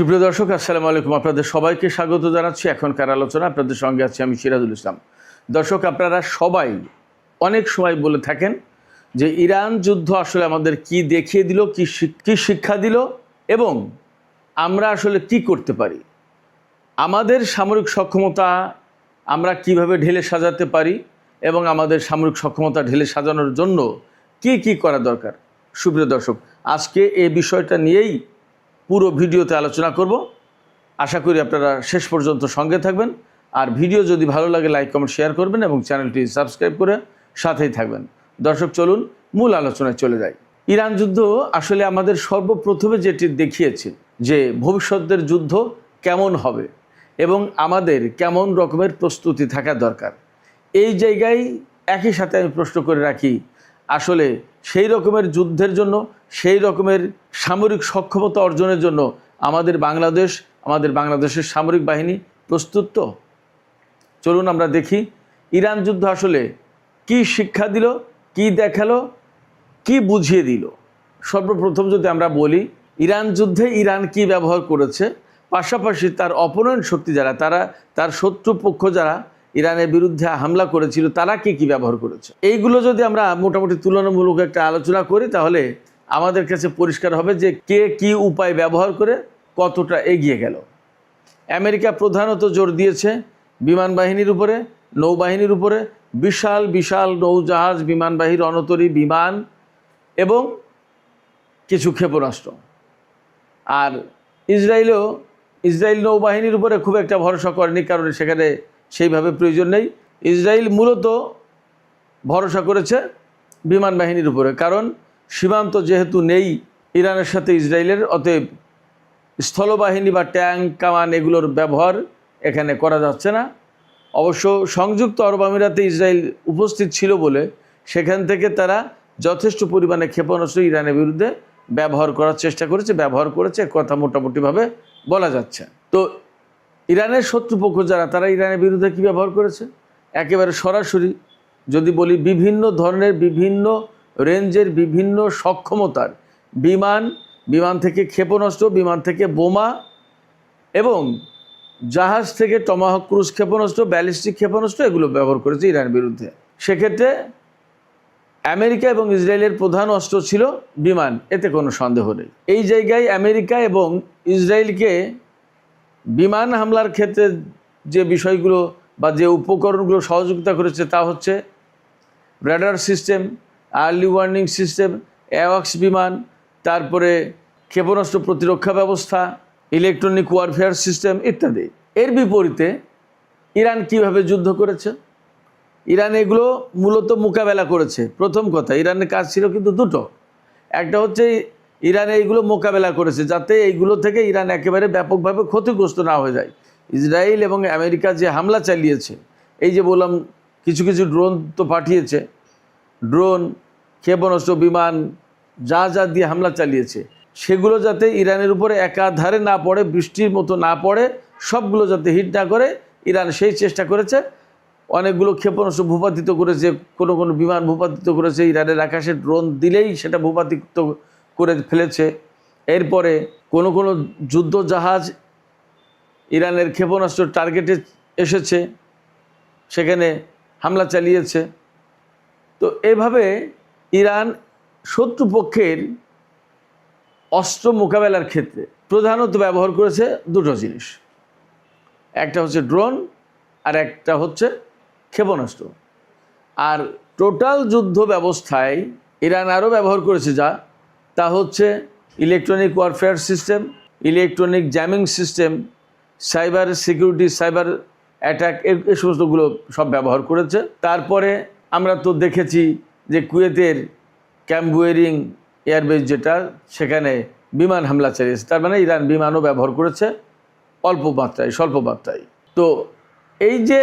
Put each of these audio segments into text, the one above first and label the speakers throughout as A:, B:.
A: সুপ্রিয় দর্শক, আসসালামু আলাইকুম। আপনাদের সবাইকে স্বাগত জানাচ্ছি এখনকার আলোচনা। আপনাদের সঙ্গে আছি আমি সিরাজুল ইসলাম। দর্শক, আপনারা সবাই অনেক সময় বলে থাকেন যে ইরান যুদ্ধ আসলে আমাদের কি দেখিয়ে দিল, কি শিক্ষা দিল এবং আমরা আসলে কি করতে পারি, আমাদের সামরিক সক্ষমতা আমরা কিভাবে ঢেলে সাজাতে পারি এবং আমাদের সামরিক সক্ষমতা ঢেলে সাজানোর জন্য কি কি করা দরকার। সুপ্রিয় দর্শক, আজকে এই বিষয়টা নিয়েই পুরো ভিডিওতে আলোচনা করব। আশা করি আপনারা শেষ পর্যন্ত সঙ্গে থাকবেন। আর ভিডিও যদি ভালো লাগে লাইক কমেন্ট শেয়ার করবেন এবং চ্যানেলটি সাবস্ক্রাইব করে সাথেই থাকবেন। দর্শক, চলুন মূল আলোচনায় চলে যাই। ইরান যুদ্ধ আসলে আমাদের সর্বপ্রথমে যেটি দেখিয়েছে যে ভবিষ্যতের যুদ্ধ কেমন হবে এবং আমাদের কেমন রকমের প্রস্তুতি থাকা দরকার। এই জায়গায় একই সাথে আমি প্রশ্ন করে রাখি, আসলে সেই রকমের যুদ্ধের জন্য, সেই রকমের সামরিক সক্ষমতা অর্জনের জন্য আমাদের বাংলাদেশের সামরিক বাহিনী প্রস্তুত তো? চলুন আমরা দেখি ইরান যুদ্ধ আসলে কি শিক্ষা দিল, কি দেখালো, কি বুঝিয়ে দিল। সর্বপ্রথম যদি আমরা বলি, ইরান যুদ্ধে ইরান কি ব্যবহার করেছে, পাশাপাশি তার অপোনেন্ট শক্তি যারা, তার শত্রুপক্ষ যারা ইরানের বিরুদ্ধে হামলা করেছিল, তারা কি ব্যবহার করেছে, এইগুলো যদি আমরা মোটামুটি তুলনামূলক একটা আলোচনা করি, তাহলে আমাদের কাছে পরিষ্কার হবে যে কে কি উপায় ব্যবহার করে কতটা এগিয়ে গেল। আমেরিকা প্রধানত জোর দিয়েছে বিমান বাহিনীর উপরে, নৌবাহিনীর উপরে, বিশাল বিশাল নৌজাহাজ, বিমানবাহী রণতরী বিমান এবং কিছু ক্ষেপণাস্ত্র। আর ইসরায়েল নৌবাহিনীর উপরে খুব একটা ভরসা করেনি, কারণ সেখানে সেইভাবে প্রয়োজন নেই। ইসরায়েল মূলত ভরসা করেছে বিমান বাহিনীর উপরে, কারণ সীমান্ত যেহেতু নেই ইরানের সাথে ইসরায়েলের, অতএব স্থলবাহিনী বা ট্যাঙ্ক, কামান এগুলোর ব্যবহার এখানে করা যাচ্ছে না। অবশ্য সংযুক্ত আরব আমিরাতে ইসরায়েল উপস্থিত ছিল বলে সেখান থেকে তারা যথেষ্ট পরিমাণে ক্ষেপণাস্ত্র ইরানের বিরুদ্ধে ব্যবহার করেছে কথা মোটামুটিভাবে বলা যাচ্ছে। তো ইরানের শত্রুপক্ষ যারা, তারা ইরানের বিরুদ্ধে কী ব্যবহার করেছে, একেবারে সরাসরি যদি বলি, বিভিন্ন ধরনের, বিভিন্ন রেঞ্জের, বিভিন্ন সক্ষমতার বিমান থেকে ক্ষেপণাস্ত্র, বিমান থেকে বোমা এবং জাহাজ থেকে টমাহক ক্রুজ ক্ষেপণাস্ত্র, ব্যালিস্টিক ক্ষেপণাস্ত্র, এগুলো ব্যবহার করেছে ইরানের বিরুদ্ধে। সেক্ষেত্রে আমেরিকা এবং ইসরায়েলের প্রধান অস্ত্র ছিল বিমান, এতে কোনো সন্দেহ নেই। এই জায়গায় আমেরিকা এবং ইসরায়েলকে বিমান হামলার ক্ষেত্রে যে বিষয়গুলো বা যে উপকরণগুলো সহযোগিতা করেছে তা হচ্ছে radar system, early warning system, অ্যাওয়াক্স বিমান, তারপরে ক্ষেপণাস্ত্র প্রতিরক্ষা ব্যবস্থা, ইলেকট্রনিক ওয়ারফেয়ার সিস্টেম ইত্যাদি। এর বিপরীতে ইরান কিভাবে যুদ্ধ করেছে? ইরান এগুলো মূলত মোকাবেলা করেছে। প্রথম কথা, ইরানের কাজ ছিল কিন্তু দুটো। একটা হচ্ছে ইরান এইগুলো মোকাবেলা করেছে যাতে এইগুলো থেকে ইরান একেবারে ব্যাপকভাবে ক্ষতিগ্রস্ত না হয়ে যায়। ইসরায়েল এবং আমেরিকা যে হামলা চালিয়েছে, এই যে বললাম কিছু কিছু ড্রোন তো পাঠিয়েছে, ড্রোন, ক্ষেপণাস্ত্র, বিমান, যা দিয়ে হামলা চালিয়েছে, সেগুলো যাতে ইরানের উপরে একাধারে না পড়ে, বৃষ্টির মতো না পড়ে, সবগুলো যাতে হিট না করে, ইরান সেই চেষ্টা করেছে। অনেকগুলো ক্ষেপণাস্ত্র ভূপাতিত করেছে, কোনো বিমান ভূপাতিত করেছে, ইরানের আকাশে ড্রোন দিলেই সেটা ভূপাতিত করে ফেলেছে। এরপরে কোনো যুদ্ধ জাহাজ ইরানের ক্ষেপণাস্ত্র টার্গেটে এসেছে, সেখানে হামলা চালিয়েছে। তো এভাবে ইরান শত্রুপক্ষের অস্ত্র মোকাবেলার ক্ষেত্রে প্রধানত ব্যবহার করেছে দুটো জিনিস, একটা হচ্ছে ড্রোন আর একটা হচ্ছে ক্ষেপণাস্ত্র। আর টোটাল যুদ্ধ ব্যবস্থায় ইরান আরও ব্যবহার করেছে তা হচ্ছে electronic warfare system, electronic jamming system, cyber security, cyber attack, এই সমস্তগুলো সব ব্যবহার করেছে। তারপরে আমরা তো দেখেছি যে কুয়েতের ক্যাম্প বুয়েরিং এয়ারবেস যেটা, সেখানে বিমান হামলা চালিয়েছে। তার মানে ইরান বিমানও ব্যবহার করেছে স্বল্প মাত্রায়। তো এই যে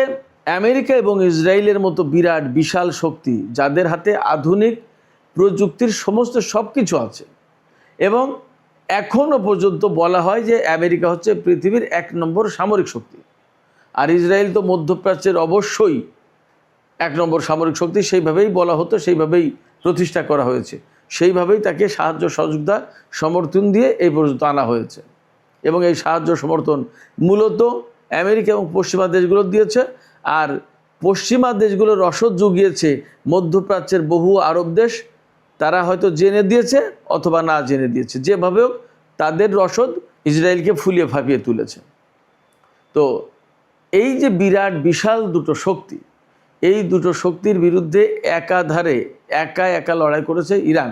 A: আমেরিকা এবং ইসরায়েলের মতো বিরাট বিশাল শক্তি, যাদের হাতে আধুনিক প্রযুক্তির সমস্ত সব কিছু আছে, এবং এখনও পর্যন্ত বলা হয় যে আমেরিকা হচ্ছে পৃথিবীর 1 নম্বর সামরিক শক্তি, আর ইসরায়েল তো মধ্যপ্রাচ্যের অবশ্যই 1 নম্বর সামরিক শক্তি, সেইভাবেই বলা হতো, সেইভাবেই প্রতিষ্ঠা করা হয়েছে, সেইভাবেই তাকে সাহায্য সহযোগিতা সমর্থন দিয়ে এই পর্যন্ত আনা হয়েছে। এবং এই সাহায্য সমর্থন মূলত আমেরিকা এবং পশ্চিমা দেশগুলো দিয়েছে। আর পশ্চিমা দেশগুলো রসদ জুগিয়েছে মধ্যপ্রাচ্যের বহু আরব দেশ, তারা হয়তো জেনে দিয়েছে অথবা না জেনে দিয়েছে, যেভাবে হোক তাদের রসদ ইসরায়েলকে ফুলিয়ে ফাঁপিয়ে তুলেছে। তো এই যে বিরাট বিশাল দুটো শক্তি, এই দুটো শক্তির বিরুদ্ধে একাধারে একা লড়াই করেছে ইরান।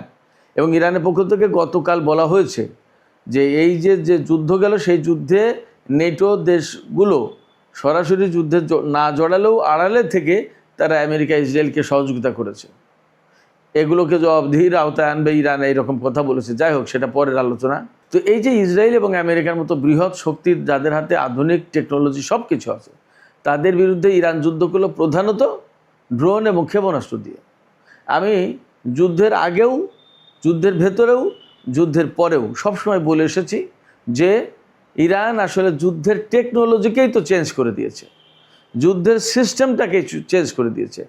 A: এবং ইরানের পক্ষ থেকে গতকাল বলা হয়েছে যে এই যে যুদ্ধ গেল, সেই যুদ্ধে নেটো দেশগুলো সরাসরি যুদ্ধে না জড়ালেও আড়ালে থেকে তারা আমেরিকা ইসরায়েলকে সহযোগিতা করেছে, এগুলোকে জবাবদিহির আওতায় আনবে ইরান, এইরকম কথা বলেছে। যাই হোক, সেটা পরের আলোচনা। তো এই যে ইসরায়েল এবং আমেরিকার মতো বৃহৎ শক্তির, যাদের হাতে আধুনিক টেকনোলজি সব কিছু আছে, তাদের বিরুদ্ধে ইরান যুদ্ধ করলো প্রধানত ড্রোন এবং ক্ষেপণাস্ত্র দিয়ে। আমি যুদ্ধের আগেও, যুদ্ধের ভেতরেও, যুদ্ধের পরেও সবসময় বলে এসেছি যে ইরান আসলে যুদ্ধের টেকনোলজিকেই তো চেঞ্জ করে দিয়েছে, যুদ্ধের সিস্টেমটাকে চেঞ্জ করে দিয়েছে,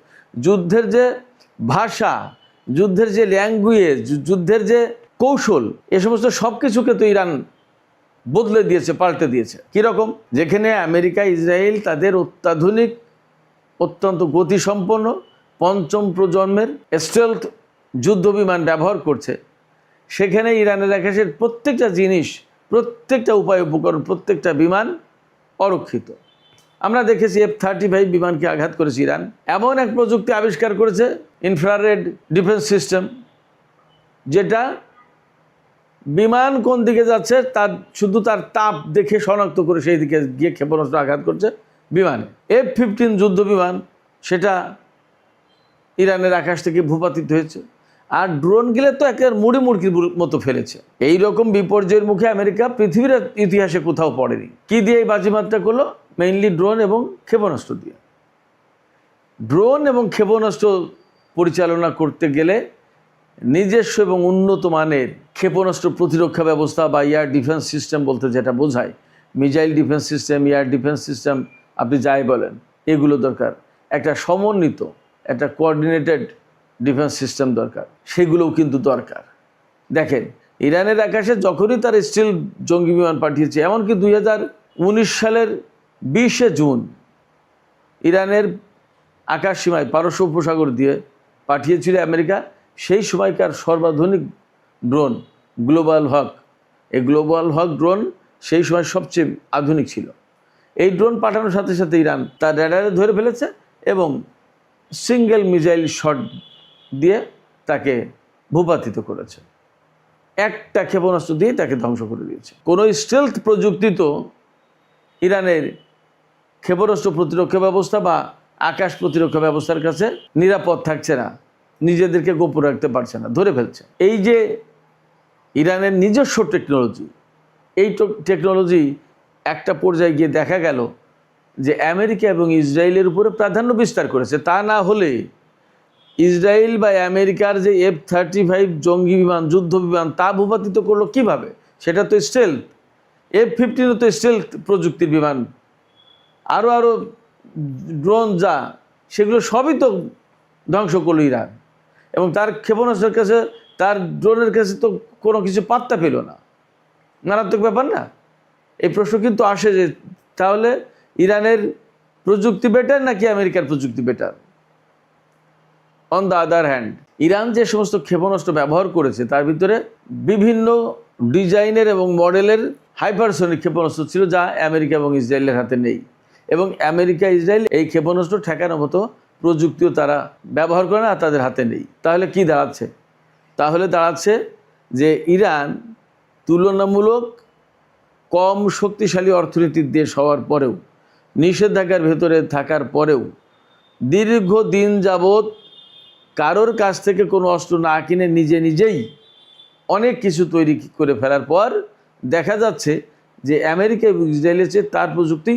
A: যুদ্ধের যে ভাষা, যুদ্ধের যে ল্যাঙ্গুয়েজ, যুদ্ধের যে কৌশল, এ সমস্ত সব কিছুকে তো ইরান বদলে দিয়েছে, পাল্টে দিয়েছে। কীরকম? যেখানে আমেরিকা ইসরায়েল তাদের অত্যাধুনিক, অত্যন্ত গতিসম্পন্ন পঞ্চম প্রজন্মের স্টেলথ যুদ্ধ বিমান ব্যবহার করছে, সেখানে ইরানের আকাশের প্রত্যেকটা জিনিস, প্রত্যেকটা উপায় উপকরণ, প্রত্যেকটা বিমান অরক্ষিত। আমরা দেখেছি F-35 বিমানকে আঘাত করেছে ইরান। এমন এক প্রযুক্তি আবিষ্কার করেছে, ইনফ্রারেড ডিফেন্স সিস্টেম, যেটা বিমান কোন দিকে যাচ্ছে তার শুধু তার তাপ দেখে শনাক্ত করে সেই দিকে গিয়ে ক্ষেপণাস্ত্র আঘাত করছে বিমানে। F-15 যুদ্ধ বিমান, সেটা ইরানের আকাশ থেকে ভূপাতিত হয়েছে। আর ড্রোন গেলে তো একের মুড়ি মুড়কির মতো ফেলেছে। এই রকম বিপর্যয়ের মুখে আমেরিকা পৃথিবীর ইতিহাসে কোথাও পড়েনি। কি দিয়ে এই বাজিমাতটা করলো? মেইনলি ড্রোন এবং ক্ষেপণাস্ত্র দিয়ে। ড্রোন এবং ক্ষেপণাস্ত্র পরিচালনা করতে গেলে নিজস্ব এবং উন্নত মানের ক্ষেপণাস্ত্র প্রতিরক্ষা ব্যবস্থা বা এয়ার ডিফেন্স সিস্টেম বলতে যেটা বোঝায়, missile defence system, air defence system, আপনি যাই বলেন, এগুলো দরকার। একটা সমন্বিত, একটা কোঅর্ডিনেটেড ডিফেন্স সিস্টেম দরকার, সেগুলোও কিন্তু দরকার। দেখেন, ইরানের আকাশে যখনই তার স্টিল জঙ্গি বিমান পাঠিয়েছে, এমনকি 2019 সালের 20শে জুন ইরানের আকাশ সীমায় পারস্য উপসাগর দিয়ে পাঠিয়েছিল আমেরিকা সেই সময়কার সর্বাধুনিক ড্রোন গ্লোবাল হক। এই গ্লোবাল হক ড্রোন সেই সময় সবচেয়ে আধুনিক ছিল। এই ড্রোন পাঠানোর সাথে সাথে ইরান তার র্যাডারে ধরে ফেলেছে এবং সিঙ্গেল মিসাইল শট দিয়ে তাকে ভূপাতিত করেছে। একটা ক্ষেপণাস্ত্র দিয়ে তাকে ধ্বংস করে দিয়েছে। কোনো স্টেলথ প্রযুক্তি তো ইরানের ক্ষেপণাস্ত্র প্রতিরক্ষা ব্যবস্থা বা আকাশ প্রতিরক্ষা ব্যবস্থার কাছে নিরাপদ থাকছে না, নিজেদেরকে গোপন রাখতে পারছে না, ধরে ফেলছে। এই যে ইরানের নিজস্ব টেকনোলজি, এই টেকনোলজি একটা পর্যায়ে গিয়ে দেখা গেল যে আমেরিকা এবং ইসরায়েলের উপরে প্রাধান্য বিস্তার করেছে। তা না হলে ইসরায়েল বা আমেরিকার যে F-35 জঙ্গি বিমান, যুদ্ধ বিমান, তা ভূপাতিত করলো কিভাবে? সেটা তো স্টেলথ। F-15 তো স্টেলথ প্রযুক্তির বিমান। আরও ড্রোন যা, সেগুলো সবই তো ধ্বংস করলো ইরান। এবং তার ক্ষেপণাস্ত্রের কাছে, তার ড্রোনের কাছে তো কোনো কিছু পাত্তা পেল না। মারাত্মক ব্যাপার না? এই প্রশ্ন কিন্তু আসে যে তাহলে ইরানের প্রযুক্তি বেটার নাকি আমেরিকার প্রযুক্তি better? On the other hand, Iran যে সমস্ত ক্ষেপণাস্ত্র ব্যবহার করেছে তার ভিতরে বিভিন্ন ডিজাইনের এবং মডেলের হাইপারসনিক ক্ষেপণাস্ত্র ছিল, যা আমেরিকা এবং ইসরায়েলের হাতে নেই। এবং আমেরিকা ইসরায়েল এই ক্ষেপণাস্ত্র ঠেকানোর মতো প্রযুক্তিও তারা ব্যবহার করে না, তাদের হাতে নেই। তাহলে কি দাঁড়াচ্ছে? তাহলে দাঁড়াচ্ছে যে ইরান তুলনামূলক কম শক্তিশালী অর্থনীতির দেশ হওয়ার পরেও, নিষেধাজ্ঞার ভেতরে থাকার পরেও, দীর্ঘদিন যাবৎ কারোর কাছ থেকে কোনো অস্ত্র না কিনে নিজেই অনেক কিছু তৈরি করে ফেলার পর দেখা যাচ্ছে যে আমেরিকা এবং ইসরায়েলের চেয়ে তার প্রযুক্তি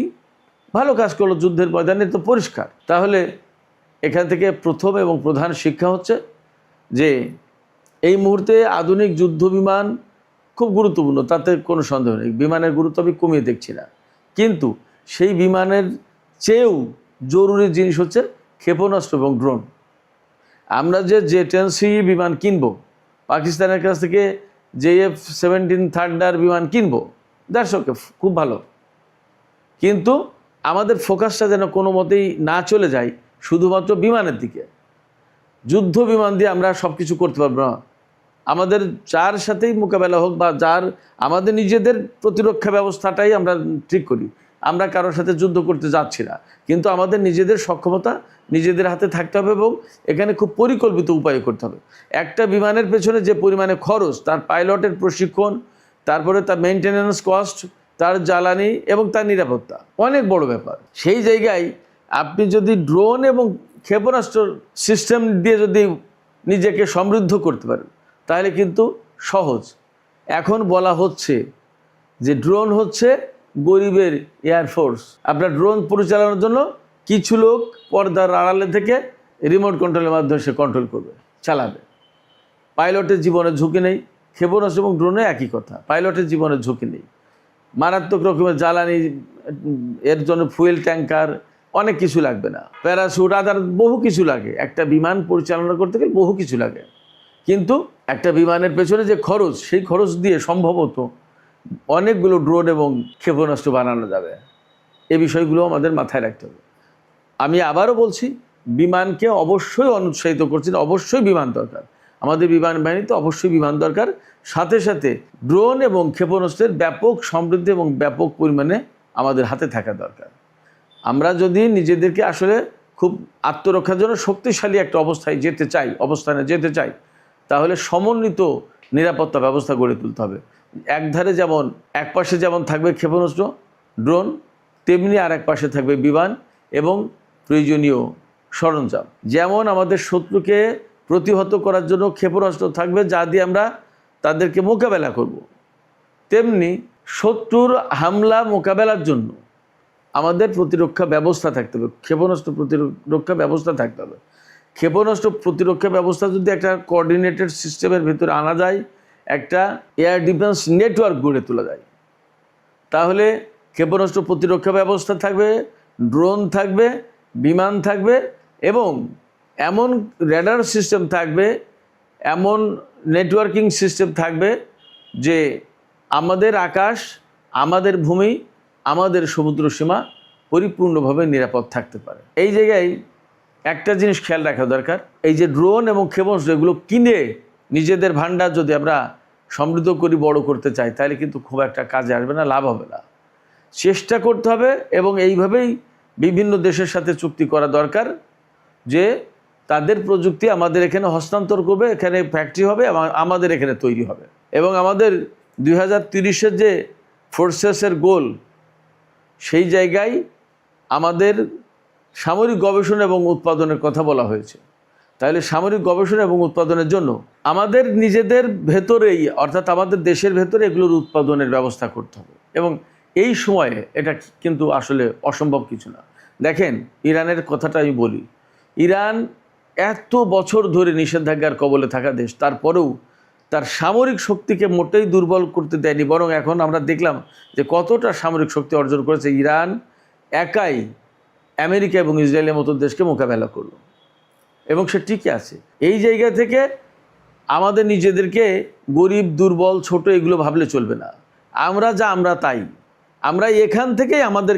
A: ভালো কাজ করলো যুদ্ধের ময়দানে, তো পরিষ্কার। তাহলে এখান থেকে প্রথম এবং প্রধান শিক্ষা হচ্ছে যে এই মুহূর্তে আধুনিক যুদ্ধ বিমান খুব গুরুত্বপূর্ণ, তাতে কোনো সন্দেহ নেই। বিমানের গুরুত্ব আমি কমিয়ে দেখছি না, কিন্তু সেই বিমানের চেয়েও জরুরি জিনিস হচ্ছে ক্ষেপণাস্ত্র এবং ড্রোন। আমরা যে J-10C বিমান কিনবো, পাকিস্তানের কাছ থেকে যে F-17 থান্ডার বিমান কিনবো, দ্যাটস ওকে, খুব ভালো। কিন্তু আমাদের ফোকাসটা যেন কোনো মতেই না চলে যায় শুধুমাত্র বিমানের দিকে। যুদ্ধ বিমান দিয়ে আমরা সব কিছু করতে পারবো না। আমাদের যার সাথেই মোকাবেলা হোক বা যার আমাদের নিজেদের প্রতিরক্ষা ব্যবস্থাটাই আমরা ঠিক করি। আমরা কারোর সাথে যুদ্ধ করতে যাচ্ছি না, কিন্তু আমাদের নিজেদের সক্ষমতা নিজেদের হাতে থাকতে হবে এবং এখানে খুব পরিকল্পিত উপায়ে করতে হবে। একটা বিমানের পেছনে যে পরিমাণে খরচ, তার পাইলটের প্রশিক্ষণ, তারপরে তার মেনটেন্যান্স কস্ট, তার জ্বালানি এবং তার নিরাপত্তা অনেক বড় ব্যাপার। সেই জায়গায় আপনি যদি ড্রোন এবং ক্ষেপণাস্ত্র সিস্টেম দিয়ে যদি নিজেকে সমৃদ্ধ করতে পারেন তাহলে কিন্তু সহজ। এখন বলা হচ্ছে যে ড্রোন হচ্ছে গরিবের এয়ারফোর্স। আপনার ড্রোন পরিচালনার জন্য কিছু লোক পর্দার আড়ালে থেকে রিমোট কন্ট্রোলের মাধ্যমে সে কন্ট্রোল করবে, চালাবে। পাইলটের জীবনের ঝুঁকি নেই। ক্ষেপণাস্ত্র এবং ড্রোনে একই কথা, পাইলটের জীবনের ঝুঁকি নেই। মারাত্মক রকমের জ্বালানি, এর জন্য ফুয়েল ট্যাঙ্কার, অনেক কিছু লাগবে না, প্যারাশুট, আদার বহু কিছু লাগে। একটা বিমান পরিচালনা করতে গেলে বহু কিছু লাগে, কিন্তু একটা বিমানের পেছনে যে খরচ, সেই খরচ দিয়ে সম্ভবত অনেকগুলো ড্রোন এবং ক্ষেপণাস্ত্র বানানো যাবে। এই বিষয়গুলো আমাদের মাথায় রাখতে হবে। আমি আবারও বলছি, বিমানকে অবশ্যই অনুৎসাহিত করছি, অবশ্যই বিমান দরকার, আমাদের বিমান বাহিনীতে অবশ্যই বিমান দরকার। সাথে সাথে ড্রোন এবং ক্ষেপণাস্ত্রের ব্যাপক সমৃদ্ধি এবং ব্যাপক পরিমাণে আমাদের হাতে থাকা দরকার। আমরা যদি নিজেদেরকে আসলে খুব আত্মরক্ষার জন্য শক্তিশালী একটা অবস্থানে যেতে চাই, তাহলে সমন্বিত নিরাপত্তা ব্যবস্থা গড়ে তুলতে হবে। একধারে যেমন এক পাশে যেমন থাকবে ক্ষেপণাস্ত্র, ড্রোন, তেমনি আর এক পাশে থাকবে বিমান এবং প্রয়োজনীয় সরঞ্জাম। যেমন আমাদের শত্রুকে প্রতিহত করার জন্য ক্ষেপণাস্ত্র থাকবে যা দিয়ে আমরা তাদেরকে মোকাবেলা করব, তেমনি শত্রুর হামলা মোকাবেলার জন্য আমাদের প্রতিরক্ষা ব্যবস্থা থাকতে হবে, ক্ষেপণাস্ত্র প্রতিরক্ষা ব্যবস্থা থাকতে হবে। ক্ষেপণাস্ত্র প্রতিরক্ষা ব্যবস্থা যদি একটা কোঅর্ডিনেটেড সিস্টেমের ভিতরে আনা যায়, একটা এয়ার ডিফেন্স নেটওয়ার্ক গড়ে তোলা যায়, তাহলে ক্ষেপণাস্ত্র প্রতিরক্ষা ব্যবস্থা থাকবে, ড্রোন থাকবে, বিমান থাকবে এবং এমন রেডার সিস্টেম থাকবে, এমন নেটওয়ার্কিং সিস্টেম থাকবে যে আমাদের আকাশ, আমাদের ভূমি, আমাদের সমুদ্র সীমা পরিপূর্ণভাবে নিরাপদ থাকতে পারে। এই জায়গায় একটা জিনিস খেয়াল রাখা দরকার, এই যে ড্রোন এবং ক্ষেপণাস্ত্র এগুলো কিনে নিজেদের ভান্ডার যদি আমরা সমৃদ্ধ করি, বড় করতে চাই, তাহলে কিন্তু খুব একটা কাজে আসবে না, লাভ হবে না। চেষ্টা করতে হবে এবং এইভাবেই বিভিন্ন দেশের সাথে চুক্তি করা দরকার যে তাদের প্রযুক্তি আমাদের এখানে হস্তান্তর করবে, এখানে ফ্যাক্টরি হবে, আমাদের এখানে তৈরি হবে। এবং আমাদের 2030-এর যে ফোর্সেসের গোল, সেই জায়গায় আমাদের সামরিক গবেষণা এবং উৎপাদনের কথা বলা হয়েছে। তাহলে সামরিক গবেষণা এবং উৎপাদনের জন্য আমাদের নিজেদের ভেতরেই, অর্থাৎ আমাদের দেশের ভেতরে এগুলোর উৎপাদনের ব্যবস্থা করতে হবে। এবং এই সময়ে এটা কিন্তু আসলে অসম্ভব কিছু না। দেখেন, ইরানের কথাটা আমি বলি, ইরান এত বছর ধরে নিষেধাজ্ঞার কবলে থাকা দেশ, তারপরেও তার সামরিক শক্তিকে মোটেই দুর্বল করতে দেয়নি, বরং এখন আমরা দেখলাম যে কতটা সামরিক শক্তি অর্জন করেছে। ইরান একাই আমেরিকা এবং ইসরায়েলের মতো দেশকে মোকাবেলা করলো এবং সে টিকে আছে। এই জায়গা থেকে আমাদের নিজেদেরকে গরিব, দুর্বল, ছোট এগুলো ভাবলে চলবে না। আমরা যা আমরা তাই, আমরা এখান থেকেই আমাদের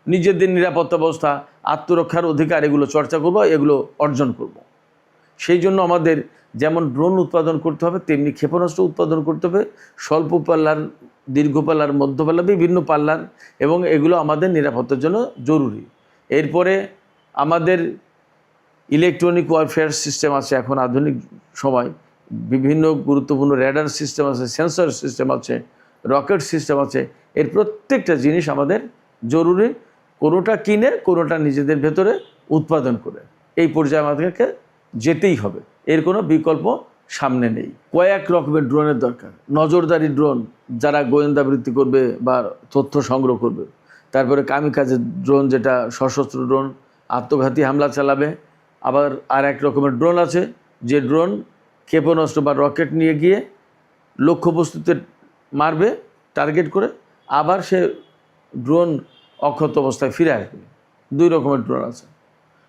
A: নিজেদের নিরাপত্তা ব্যবস্থা, আত্মরক্ষার অধিকার এগুলো চর্চা করব, এগুলো অর্জন করব। সেই জন্য আমাদের যেমন ড্রোন উৎপাদন করতে হবে, তেমনি ক্ষেপণাস্ত্র উৎপাদন করতে হবে, স্বল্প পাল্লার, দীর্ঘ পাল্লার, মধ্য পাল্লার, বিভিন্ন পাল্লার, এবং এগুলো আমাদের নিরাপত্তার জন্য জরুরি। এরপরে আমাদের ইলেকট্রনিক ওয়ারফেয়ার সিস্টেম আছে, এখন আধুনিক সময় বিভিন্ন গুরুত্বপূর্ণ রেডার সিস্টেম আছে, সেন্সর সিস্টেম আছে, রকেট সিস্টেম আছে। এর প্রত্যেকটা জিনিস আমাদের জরুরি, কোনোটা কিনে কোনোটা নিজেদের ভেতরে উৎপাদন করে এই পর্যায়ে আমাদেরকে যেতেই হবে, এর কোনো বিকল্প সামনে নেই। কয়েক রকমের ড্রোনের দরকার। নজরদারি ড্রোন, যারা গোয়েন্দাবৃত্তি করবে বা তথ্য সংগ্রহ করবে। তারপরে কামিকাজে ড্রোন, যেটা সশস্ত্র ড্রোন, আত্মঘাতী হামলা চালাবে। আবার আর এক রকমের ড্রোন আছে যে ড্রোন ক্ষেপণাস্ত্র বা রকেট নিয়ে গিয়ে লক্ষ্যবস্তুতে মারবে টার্গেট করে, আবার সে ড্রোন অক্ষত অবস্থায় ফিরে আসবে। দুই রকমের ড্রোন আছে।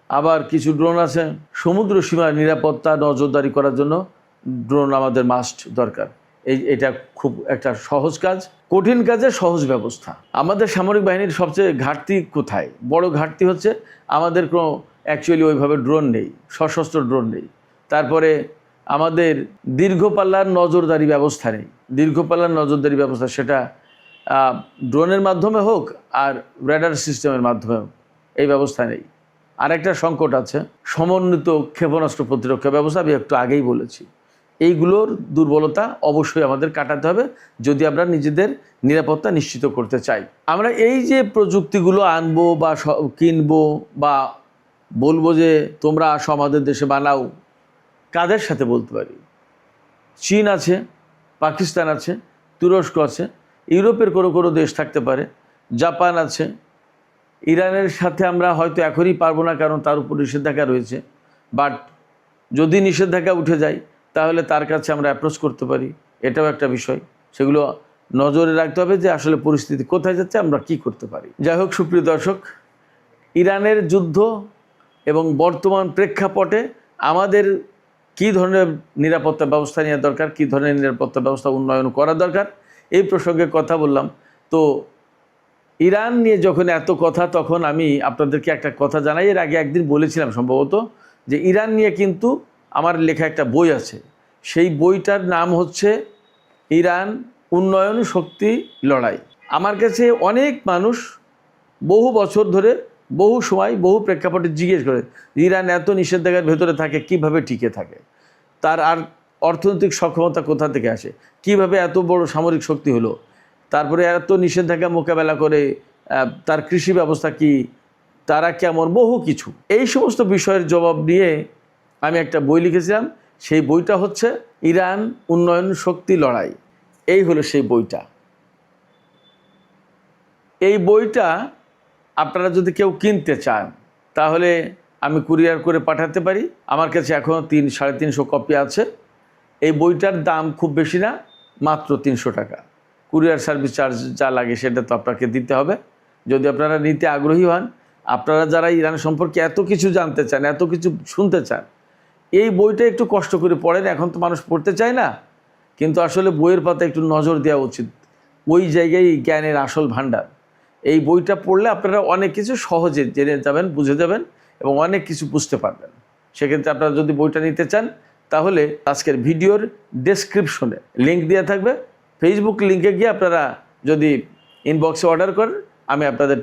A: আবার কিছু ড্রোন আছে সমুদ্র সীমার নিরাপত্তা নজরদারি করার জন্য, ড্রোন আমাদের মাস্ট দরকার। এটা খুব একটা সহজ কাজ, কঠিন কাজের সহজ ব্যবস্থা। আমাদের সামরিক বাহিনীর সবচেয়ে ঘাটতি কোথায়? বড় ঘাটতি হচ্ছে আমাদের কোনো অ্যাকচুয়ালি ওইভাবে ড্রোন নেই, সশস্ত্র ড্রোন নেই। তারপরে আমাদের দীর্ঘপাল্লার নজরদারি ব্যবস্থা নেই। দীর্ঘপাল্লার নজরদারি ব্যবস্থা সেটা ড্রোনের মাধ্যমে হোক আর রেডার সিস্টেমের মাধ্যমে হোক, এই ব্যবস্থা নেই। আরেকটা সংকট আছে সমন্বিত ক্ষেপণাস্ত্র প্রতিরক্ষা ব্যবস্থা, আমি একটু আগেই বলেছি। এইগুলোর দুর্বলতা অবশ্যই আমাদের কাটাতে হবে যদি আমরা নিজেদের নিরাপত্তা নিশ্চিত করতে চাই। আমরা এই যে প্রযুক্তিগুলো আনবো বা কিনবো বা বলবো যে তোমরা আসো আমাদের দেশে বানাও, কাদের সাথে বলতে পারি? চীন আছে, পাকিস্তান আছে, তুরস্ক আছে, ইউরোপের কোনো দেশ থাকতে পারে, জাপান আছে। ইরানের সাথে আমরা হয়তো এখনই পারবো না, কারণ তার উপর নিষেধাজ্ঞা রয়েছে। বাট যদি নিষেধাজ্ঞা উঠে যায় তাহলে তার কাছে আমরা অ্যাপ্রোচ করতে পারি, এটাও একটা বিষয়। সেগুলো নজরে রাখতে হবে যে আসলে পরিস্থিতি কোথায় যাচ্ছে, আমরা কি করতে পারি। যাই হোক, সুপ্রিয় দর্শক, ইরানের যুদ্ধ এবং বর্তমান প্রেক্ষাপটে আমাদের কী ধরনের নিরাপত্তা ব্যবস্থা নেওয়া দরকার, কী ধরনের নিরাপত্তা ব্যবস্থা উন্নয়ন করা দরকার, এই প্রসঙ্গে কথা বললাম। তো ইরান নিয়ে যখন এত কথা, তখন আমি আপনাদেরকে একটা কথা জানাই। এর আগে একদিন বলেছিলাম সম্ভবত, যে ইরান নিয়ে কিন্তু আমার লেখা একটা বই আছে। সেই বইটার নাম হচ্ছে ইরান উন্নয়ন শক্তি লড়াই। আমার কাছে অনেক মানুষ বহু বছর ধরে, বহু সময়, বহু প্রেক্ষাপটে জিজ্ঞেস করে ইরান এত নিষেধাজ্ঞার ভেতরে থাকে, কিভাবে টিকে থাকে, তার আর অর্থনৈতিক সক্ষমতা কোথা থেকে আসে, কিভাবে এত বড় সামরিক শক্তি হলো, তারপরে এত নিষেধাজ্ঞা মোকাবেলা করে তার কৃষি ব্যবস্থা কি, তারা কেমন, বহু কিছু। এই সমস্ত বিষয়ের জবাব নিয়ে আমি একটা বই লিখেছিলাম। সেই বইটা হচ্ছে ইরান উন্নয়ন শক্তি লড়াই। এই হলো সেই বইটা। এই বইটা আপনারা যদি কেউ কিনতে চান তাহলে আমি কুরিয়ার করে পাঠাতে পারি। আমার কাছে এখনও 300-350 কপি আছে। এই বইটার দাম খুব বেশি না, মাত্র 300 টাকা। কুরিয়ার সার্ভিস চার্জ যা লাগে সেটা তো আপনাকে দিতে হবে। যদি আপনারা নিতে আগ্রহী হন, আপনারা যারা ইরান সম্পর্কে এত কিছু জানতে চান, এত কিছু শুনতে চান, এই বইটা একটু কষ্ট করে পড়েন। এখন তো মানুষ পড়তে চায় না, কিন্তু আসলে বইয়ের পাতা একটু নজর দেওয়া উচিত। ওই জায়গায় জ্ঞানের আসল ভাণ্ডার। এই বইটা পড়লে আপনারা অনেক কিছু সহজে জেনে যাবেন, বুঝে যাবেন এবং অনেক কিছু বুঝতে পারবেন। সেক্ষেত্রে আপনারা যদি বইটা নিতে চান তাহলে আজকের ভিডিওর ডেসক্রিপশনে লিঙ্ক দেওয়া থাকবে। ফেসবুক লিঙ্কে গিয়ে আপনারা যদি ইনবক্সে অর্ডার করেন, আমি আপনাদের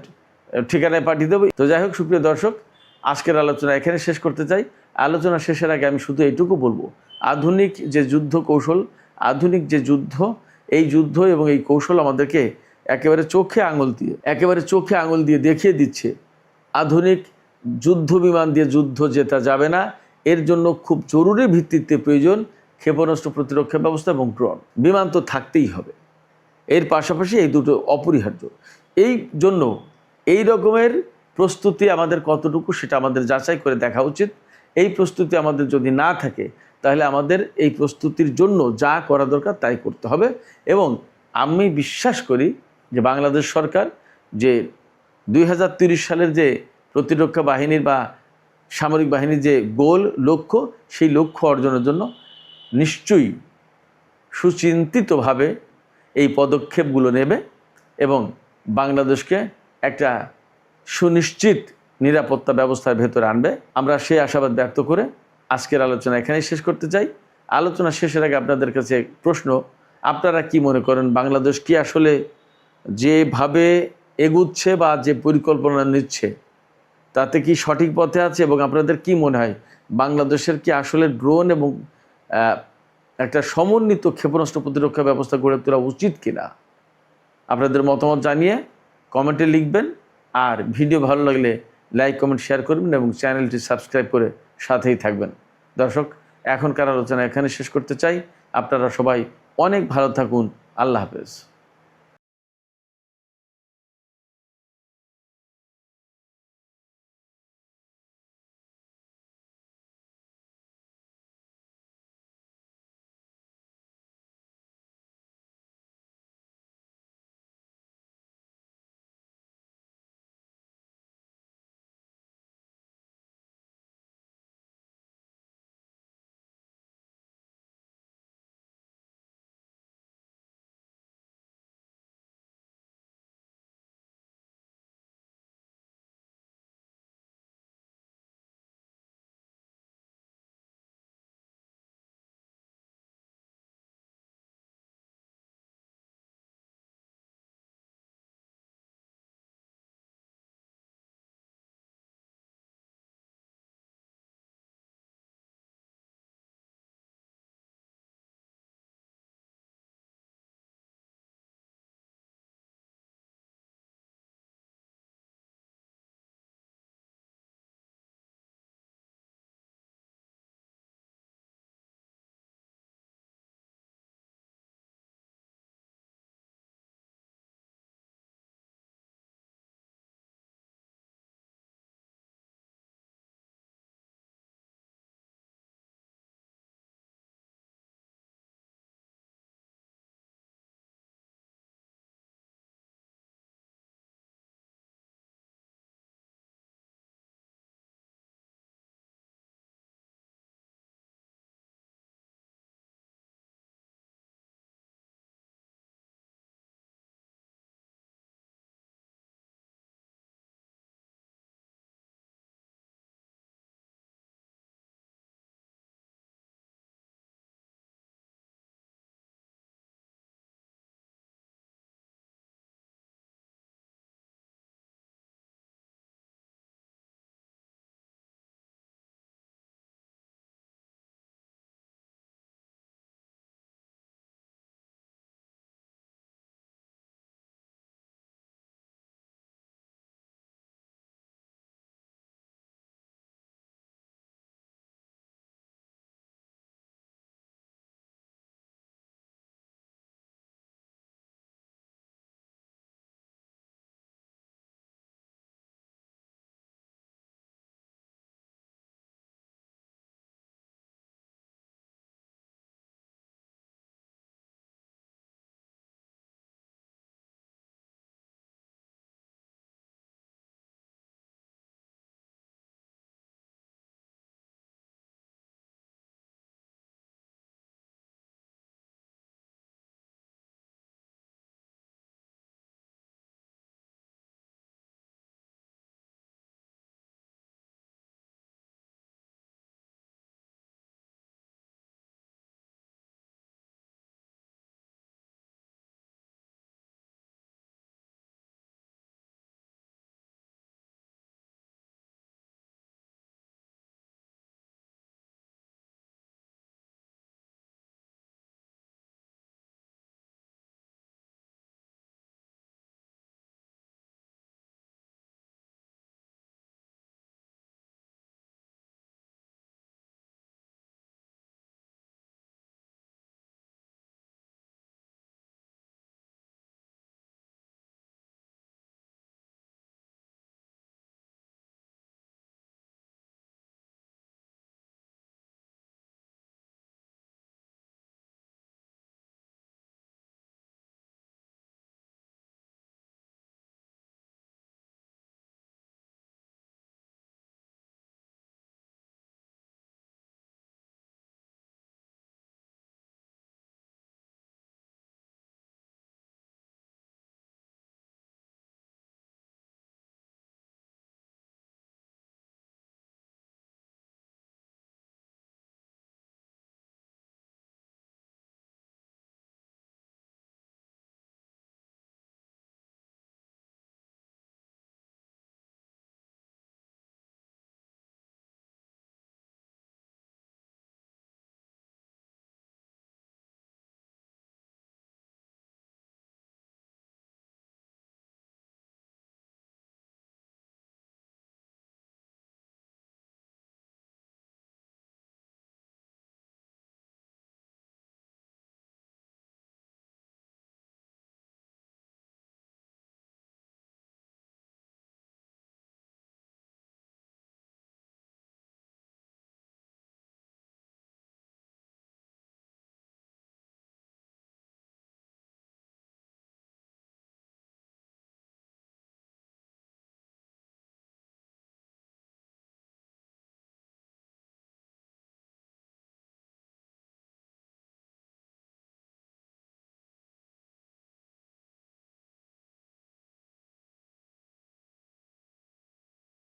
A: ঠিকানায় পাঠিয়ে দেবো। তো যাই হোক, সুপ্রিয় দর্শক, আজকের আলোচনা এখানে শেষ করতে চাই। আলোচনা শেষের আগে আমি শুধু এইটুকু বলবো, আধুনিক যে যুদ্ধ কৌশল, আধুনিক যে যুদ্ধ, এই যুদ্ধ এবং এই কৌশল আমাদেরকে একেবারে চোখে আঙুল দিয়ে দেখিয়ে দিচ্ছে আধুনিক যুদ্ধ বিমান দিয়ে যুদ্ধ জেতা যাবে না। এর জন্য খুব জরুরি ভিত্তিতে প্রয়োজন ক্ষেপণাস্ত্র প্রতিরক্ষা ব্যবস্থা এবং ড্রোন। বিমান তো থাকতেই হবে, এর পাশাপাশি এই দুটো অপরিহার্য। এই জন্য এই রকমের প্রস্তুতি আমাদের কতটুকু, সেটা আমাদের যাচাই করে দেখা উচিত। এই প্রস্তুতি আমাদের যদি না থাকে তাহলে আমাদের এই প্রস্তুতির জন্য যা করা দরকার তাই করতে হবে। এবং আমি বিশ্বাস করি যে বাংলাদেশ সরকার যে 2030 সালের যে প্রতিরক্ষা বাহিনীর বা সামরিক বাহিনীর যে গোল, লক্ষ্য, সেই লক্ষ্য অর্জনের জন্য নিশ্চয়ই সুচিন্তিতভাবে এই পদক্ষেপগুলো নেবে এবং বাংলাদেশকে একটা সুনিশ্চিত নিরাপত্তা ব্যবস্থার ভেতরে আনবে। আমরা সেই আশাবাদ ব্যক্ত করে আজকের আলোচনা এখানেই শেষ করতে চাই। আলোচনা শেষের আগে আপনাদের কাছে প্রশ্ন, আপনারা কি মনে করেন বাংলাদেশ কি আসলে যেভাবে এগুচ্ছে বা যে পরিকল্পনা নিচ্ছে তাতে কি সঠিক পথে আছে? এবং আপনাদের কি মনে হয় বাংলাদেশের কি আসলে ড্রোন এবং একটা সমন্বিত ক্ষেপণাস্ত্র প্রতিরক্ষা ব্যবস্থা গড়ে তোলা উচিত কিনা? আপনাদের মতামত জানিয়ে কমেন্টে লিখবেন। আর ভিডিও ভালো লাগলে লাইক, কমেন্ট, শেয়ার করবেন এবং চ্যানেলটি সাবস্ক্রাইব করে সাথেই থাকবেন। দর্শক, এখনকার আলোচনা এখানে শেষ করতে চাই। আপনারা সবাই অনেক ভালো থাকুন। আল্লাহ হাফেজ।